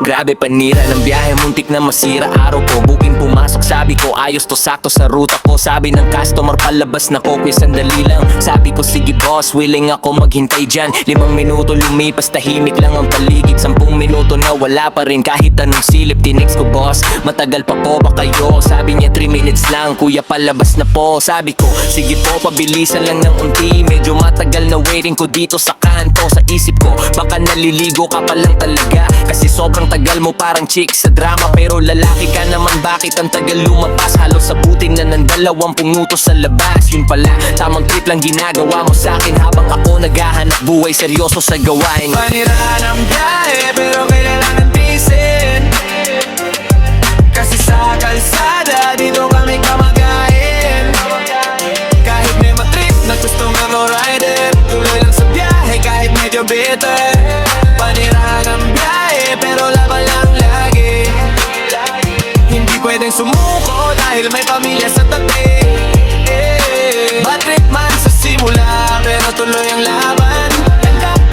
Grabe panira ng biyahe, muntik na masira araw ko. Booking pumasok, sabi ko ayos to, sakto sa ruta ko. Sabi ng customer palabas na ko, sandali lang. Sabi ko sige boss, willing ako maghintay dyan. 5 minuto lumipas, tahimik lang ang paligid. 10 minuto na wala pa rin kahit anong silip. Tinext ko boss, matagal pa po ba kayo? Sabi niya 3 minutes lang, kuya palabas na po. Sabi ko sige po, pabilisan lang ng unti. Medyo matagal na waiting ko dito sa kanto. Sa isip ko baka naliligo ka pa lang talaga, kasi sobrang tagal mo parang chick sa drama. Pero lalaki ka naman, bakit ang tagal lumapas? Halos sabutin na ng 20 utos sa labas. Yun pala, tamang trip lang ginagawa mo sa'kin, habang ako naghahanap buhay seryoso sa gawain. Panirahan ang biyahe pero kailangan tiisin, kasi sa kalsada dito kami kamagain. Kahit may matrip na customer o rider, tuloy lang sa biyahe kahit medyo bitter. Panirahan ang biyahe pero laban lang lagi. Hindi pwedeng sumuko dahil may pamilya sa tabi. Bad trip man sa simula pero tuloy ang laban.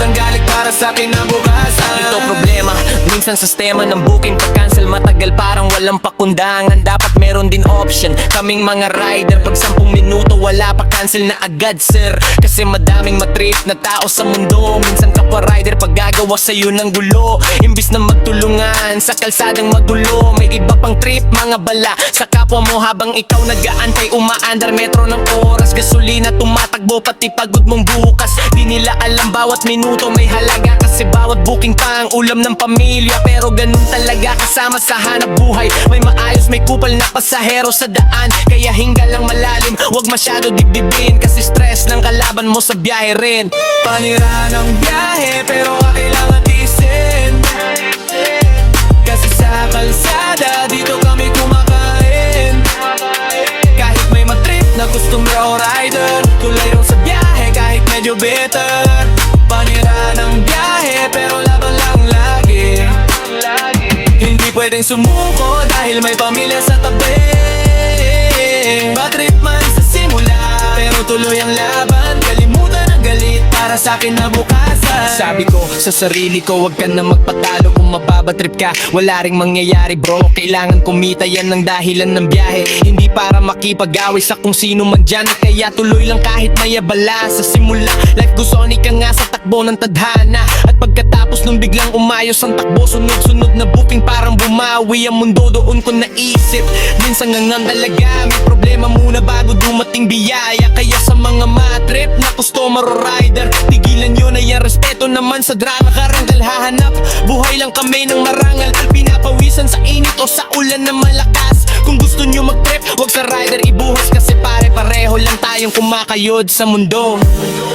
Tanggalig para sa kinabukasan. Ito problema, minsan sa sistema ng booking pag-cancel matagal, parang walang pakundangan. Dapat meron din option, kaming mga rider. Pag 10 minuto wala pa, cancel na agad sir. Kasi madaming matrip na tao sa mundo. Minsan kapwa rider pag gagawa sa'yo ng gulo, imbis na magtulungan sa kalsadang magulo. May iba pang trip, mga bala sa kapwa mo habang ikaw nag-aantay. Umaandar metro ng oras, gasolina tumatakbo pati pagod mong bukas. Di nila alam bawat minuto may halaga, kasi bawat booking pa ang ulam ng pamilya. Pero ganun talaga kasama sa hanap buhay. May maayos, may kupal na pasahero sa daan. Kaya hinga lang malalim, wag masyado dibdibin, kasi stress ng kalaban mo sa biyahe rin. Panirahan ang biyahe pero kailangan tiisin, kasi sa kalsada dito kami kumakain. Kahit may matrip na customer o rider, tuloy lang sa biyahe kahit medyo bitter. Panirahan ang biyahe pero laban lang lagi. Hindi pwedeng sumuko dahil may pamilya sa tabi. Bad trip man sa simula pero tuloy ang laban. Kalimutan ang galit para sa akin na bukasan. Sabi ko sa sarili ko, wag ka na magpatalo. Kung mababatrip ka, wala ring mangyayari bro. Kailangan kumita, yan ang dahilan ng biyahe. Hindi para makipag-away sa kung sino man dyan. Kaya tuloy lang kahit may abala. Sa simula, life goes on, ika nga sa takbo ng tadhana. At pagkatapos nung biglang umayos ang takbo, sunod-sunod na booking parang bumawi ang mundo. Doon ko naisip, minsan nga talaga may problema muna bago dumating biyaya. Kaya sa mga matrip na customer o rider, tigilan nyo na yan, respeto naman sa drama. Karanggal hahanap, buhay lang kami ng marangal. Pinapawisan sa init o sa ulan na malakas. Kung gusto nyo mag-trip, wag sa rider ibuhos, kasi pare-pareho lang tayong kumakayod sa mundo.